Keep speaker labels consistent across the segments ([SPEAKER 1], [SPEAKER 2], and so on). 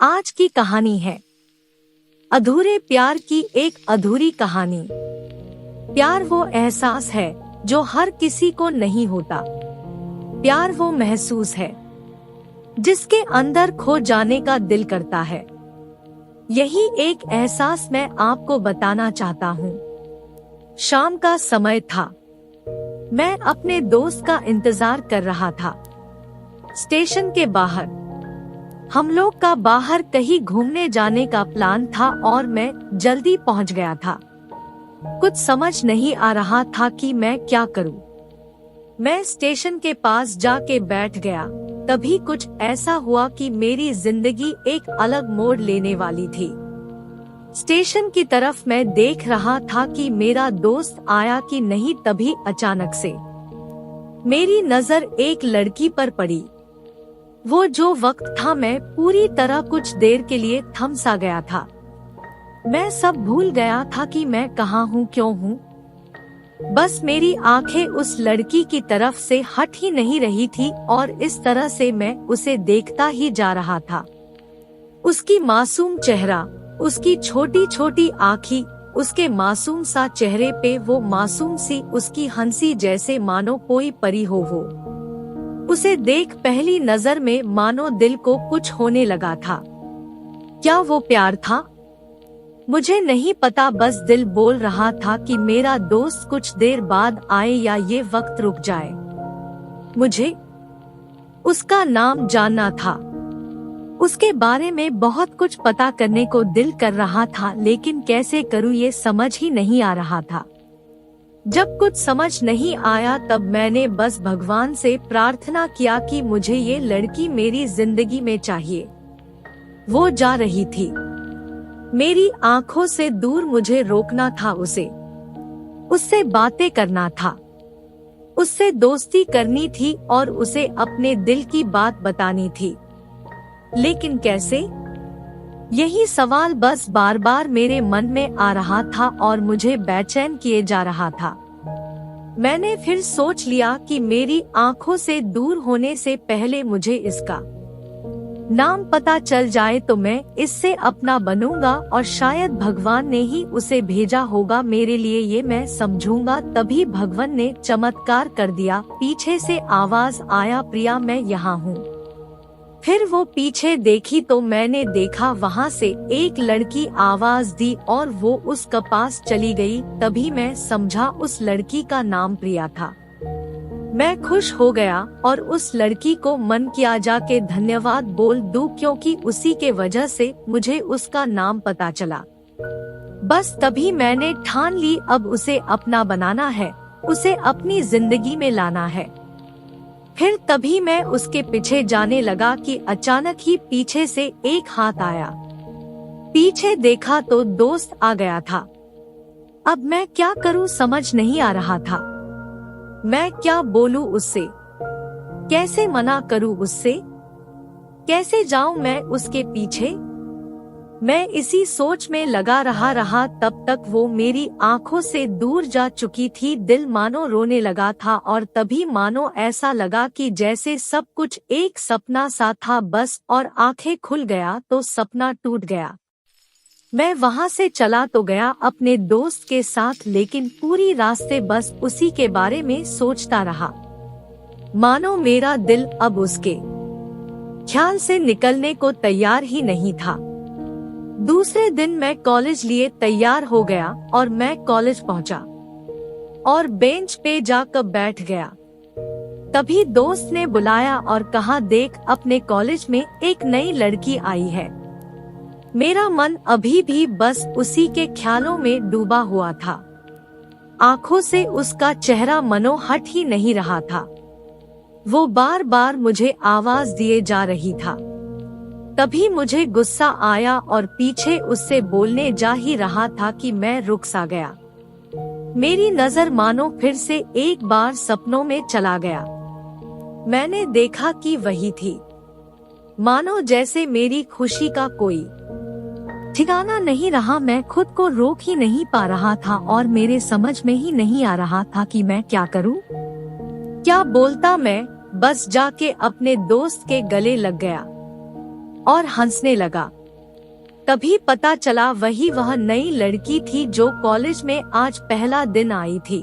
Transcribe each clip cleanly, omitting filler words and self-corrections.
[SPEAKER 1] आज की कहानी है अधूरे प्यार की एक अधूरी कहानी। प्यार वो एहसास है जो हर किसी को नहीं होता। प्यार वो महसूस है जिसके अंदर खो जाने का दिल करता है। यही एक एहसास मैं आपको बताना चाहता हूँ। शाम का समय था। मैं अपने दोस्त का इंतजार कर रहा था। स्टेशन के बाहर हम लोग का बाहर कहीं घूमने जाने का प्लान था और मैं जल्दी पहुंच गया था। कुछ समझ नहीं आ रहा था कि मैं क्या करूं। मैं स्टेशन के पास जाके बैठ गया। तभी कुछ ऐसा हुआ कि मेरी जिंदगी एक अलग मोड़ लेने वाली थी। स्टेशन की तरफ मैं देख रहा था कि मेरा दोस्त आया कि नहीं, तभी अचानक से मेरी नजर एक लड़की पर पड़ी। वो जो वक्त था, मैं पूरी तरह कुछ देर के लिए थम सा गया था। मैं सब भूल गया था कि मैं कहाँ हूँ, क्यों हूँ। बस मेरी आंखें उस लड़की की तरफ से हट ही नहीं रही थी और इस तरह से मैं उसे देखता ही जा रहा था। उसकी मासूम चेहरा, उसकी छोटी छोटी आँखें, उसके मासूम सा चेहरे पे वो मासूम सी उसकी हंसी, जैसे मानो कोई परी हो वो। उसे देख पहली नजर में मानो दिल को कुछ होने लगा था। क्या वो प्यार था? मुझे नहीं पता, बस दिल बोल रहा था कि मेरा दोस्त कुछ देर बाद आए या ये वक्त रुक जाए। मुझे उसका नाम जानना था। उसके बारे में बहुत कुछ पता करने को दिल कर रहा था, लेकिन कैसे करूं ये समझ ही नहीं आ रहा था। जब कुछ समझ नहीं आया तब मैंने बस भगवान से प्रार्थना किया कि मुझे ये लड़की मेरी जिंदगी में चाहिए। वो जा रही थी। मेरी आंखों से दूर मुझे रोकना था उसे। उससे बातें करना था, उससे दोस्ती करनी थी और उसे अपने दिल की बात बतानी थी। लेकिन कैसे? यही सवाल बस बार बार मेरे मन में आ रहा था और मुझे बेचैन किए जा रहा था। मैंने फिर सोच लिया कि मेरी आंखों से दूर होने से पहले मुझे इसका नाम पता चल जाए तो मैं इससे अपना बनूंगा और शायद भगवान ने ही उसे भेजा होगा मेरे लिए, ये मैं समझूंगा। तभी भगवान ने चमत्कार कर दिया। पीछे से आवाज आया, प्रिया मैं यहाँ हूँ। फिर वो पीछे देखी तो मैंने देखा वहाँ से एक लड़की आवाज दी और वो उसके पास चली गई। तभी मैं समझा उस लड़की का नाम प्रिया था। मैं खुश हो गया और उस लड़की को मन किया जाके धन्यवाद बोल दूं, क्योंकि उसी के वजह से मुझे उसका नाम पता चला। बस तभी मैंने ठान ली, अब उसे अपना बनाना है, उसे अपनी जिंदगी में लाना है। फिर तभी मैं उसके पीछे जाने लगा कि अचानक ही पीछे से एक हाथ आया। पीछे देखा तो दोस्त आ गया था। अब मैं क्या करूं समझ नहीं आ रहा था। मैं क्या बोलूं उससे, कैसे मना करूं उससे, कैसे जाऊं मैं उसके पीछे। मैं इसी सोच में लगा रहा तब तक वो मेरी आंखों से दूर जा चुकी थी। दिल मानो रोने लगा था और तभी मानो ऐसा लगा कि जैसे सब कुछ एक सपना सा था बस, और आंखें खुल गया तो सपना टूट गया। मैं वहां से चला तो गया अपने दोस्त के साथ, लेकिन पूरी रास्ते बस उसी के बारे में सोचता रहा। मानो मेरा दिल अब उसके ख्याल से निकलने को तैयार ही नहीं था। दूसरे दिन मैं कॉलेज लिए तैयार हो गया और मैं कॉलेज पहुंचा और बेंच पे जाकर बैठ गया। तभी दोस्त ने बुलाया और कहा, देख अपने कॉलेज में एक नई लड़की आई है। मेरा मन अभी भी बस उसी के ख्यालों में डूबा हुआ था। आंखों से उसका चेहरा मनो हट ही नहीं रहा था। वो बार बार मुझे आवाज दिए जा रही था। तभी मुझे गुस्सा आया और पीछे उससे बोलने जा ही रहा था कि मैं रुक सा गया। मेरी नजर मानो फिर से एक बार सपनों में चला गया। मैंने देखा कि वही थी। मानो जैसे मेरी खुशी का कोई ठिकाना नहीं रहा। मैं खुद को रोक ही नहीं पा रहा था और मेरे समझ में ही नहीं आ रहा था कि मैं क्या करूं, क्या बोलता। मैं बस जाके अपने दोस्त के गले लग गया। और हंसने लगा। तभी पता चला वह नई लड़की थी जो कॉलेज में आज पहला दिन आई थी।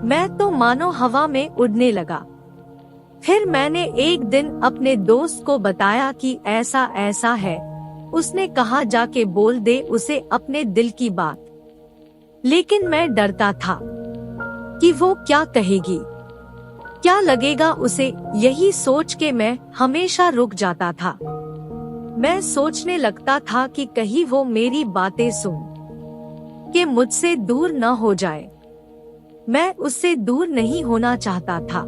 [SPEAKER 1] मैं तो मानो हवा में उड़ने लगा। फिर मैंने एक दिन अपने दोस्त को बताया कि ऐसा ऐसा है। उसने कहा जाके बोल दे उसे अपने दिल की बात। लेकिन मैं डरता था कि वो क्या कहेगी, क्या लगेगा उसे। यही सोच के मैं हमेशा रुक जाता था। मैं सोचने लगता था कि कहीं वो मेरी बातें सुन के मुझसे दूर न हो जाए। मैं उससे दूर नहीं होना चाहता था।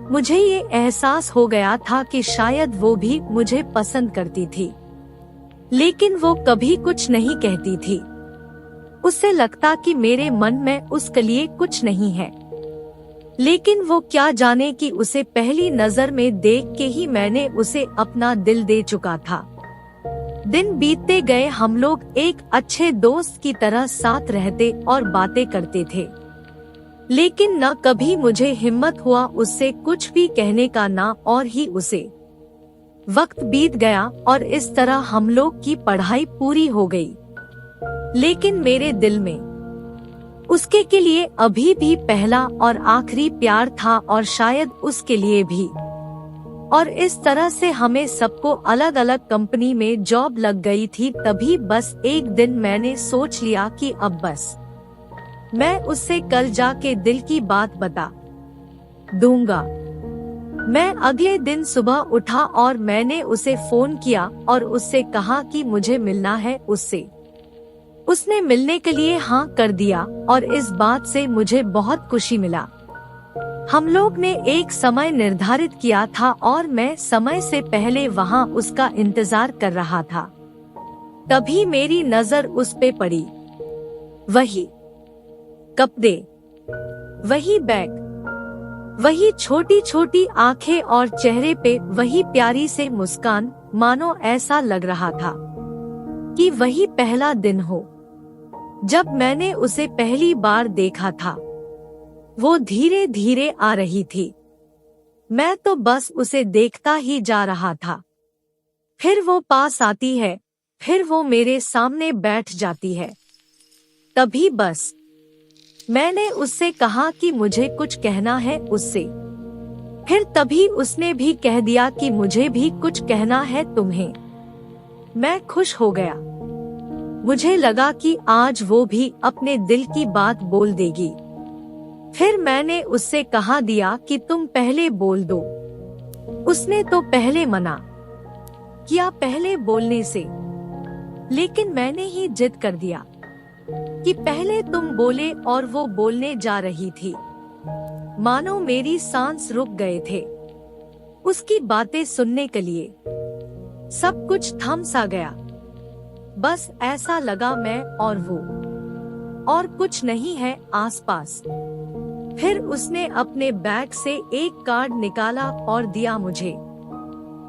[SPEAKER 1] मुझे ये एहसास हो गया था कि शायद वो भी मुझे पसंद करती थी, लेकिन वो कभी कुछ नहीं कहती थी। उससे लगता कि मेरे मन में उसके लिए कुछ नहीं है, लेकिन वो क्या जाने कि उसे पहली नजर में देख के ही मैंने उसे अपना दिल दे चुका था। दिन बीतते गए, हम लोग एक अच्छे दोस्त की तरह साथ रहते और बातें करते थे, लेकिन न कभी मुझे हिम्मत हुआ उससे कुछ भी कहने का, ना और ही उसे। वक्त बीत गया और इस तरह हम लोग की पढ़ाई पूरी हो गई, लेकिन मेरे दिल में उसके के लिए अभी भी पहला और आखिरी प्यार था, और शायद उसके लिए भी। और इस तरह से हमें सबको अलग अलग कंपनी में जॉब लग गई थी। तभी बस एक दिन मैंने सोच लिया कि अब बस मैं उससे कल जाके दिल की बात बता दूंगा। मैं अगले दिन सुबह उठा और मैंने उसे फोन किया और उससे कहा कि मुझे मिलना है उससे। उसने मिलने के लिए हाँ कर दिया और इस बात से मुझे बहुत खुशी मिला। हम लोग ने एक समय निर्धारित किया था और मैं समय से पहले वहाँ उसका इंतजार कर रहा था। तभी मेरी नजर उस पे पड़ी। वही कपड़े, वही बैग, वही छोटी छोटी आंखें और चेहरे पे वही प्यारी से मुस्कान। मानो ऐसा लग रहा था कि वही पहला दिन हो जब मैंने उसे पहली बार देखा था। वो धीरे धीरे आ रही थी। मैं तो बस उसे देखता ही जा रहा था। फिर वो पास आती है, फिर वो मेरे सामने बैठ जाती है। तभी बस मैंने उससे कहा कि मुझे कुछ कहना है उससे। फिर तभी उसने भी कह दिया कि मुझे भी कुछ कहना है तुम्हें। मैं खुश हो गया। मुझे लगा कि आज वो भी अपने दिल की बात बोल देगी। फिर मैंने उससे कहा दिया कि तुम पहले बोल दो। उसने तो पहले मना किया पहले बोलने से, लेकिन मैंने ही जिद कर दिया कि पहले तुम बोले, और वो बोलने जा रही थी। मानो मेरी सांस रुक गए थे उसकी बातें सुनने के लिए। सब कुछ थम सा गया। बस ऐसा लगा मैं और वो, और कुछ नहीं है आसपास। फिर उसने अपने बैग से एक कार्ड निकाला और दिया मुझे।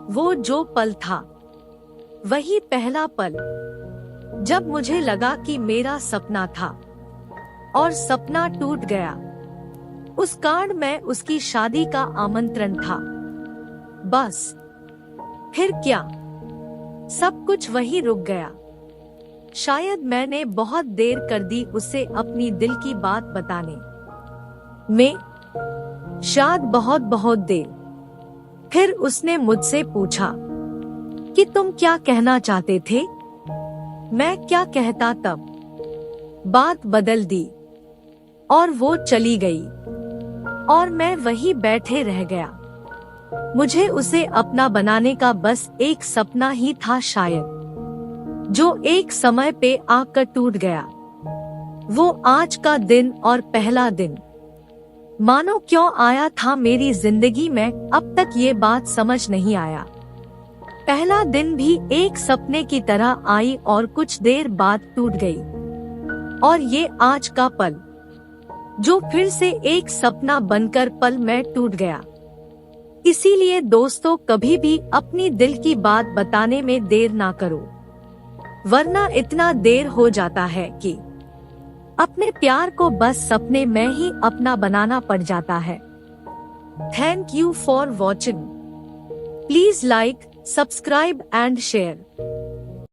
[SPEAKER 1] वो जो पल था, वही पहला पल जब मुझे लगा कि मेरा सपना था और सपना टूट गया। उस कार्ड में उसकी शादी का आमंत्रण था। बस फिर क्या, सब कुछ वही रुक गया। शायद मैंने बहुत देर कर दी उसे अपनी दिल की बात बताने में, शायद बहुत बहुत देर। फिर उसने मुझसे पूछा कि तुम क्या कहना चाहते थे। मैं क्या कहता तब। बात बदल दी और वो चली गई और मैं वहीं बैठे रह गया। मुझे उसे अपना बनाने का बस एक सपना ही था शायद, जो एक समय पे आकर टूट गया। वो आज का दिन और पहला दिन मानो क्यों आया था मेरी जिंदगी में, अब तक ये बात समझ नहीं आया। पहला दिन भी एक सपने की तरह आई और कुछ देर बाद टूट गई, और ये आज का पल जो फिर से एक सपना बनकर पल में टूट गया। इसीलिए दोस्तों, कभी भी अपनी दिल की बात बताने में देर ना करो, वरना इतना देर हो जाता है कि अपने प्यार को बस सपने में ही अपना बनाना पड़ जाता है। Thank you for watching. Please like, Subscribe and share.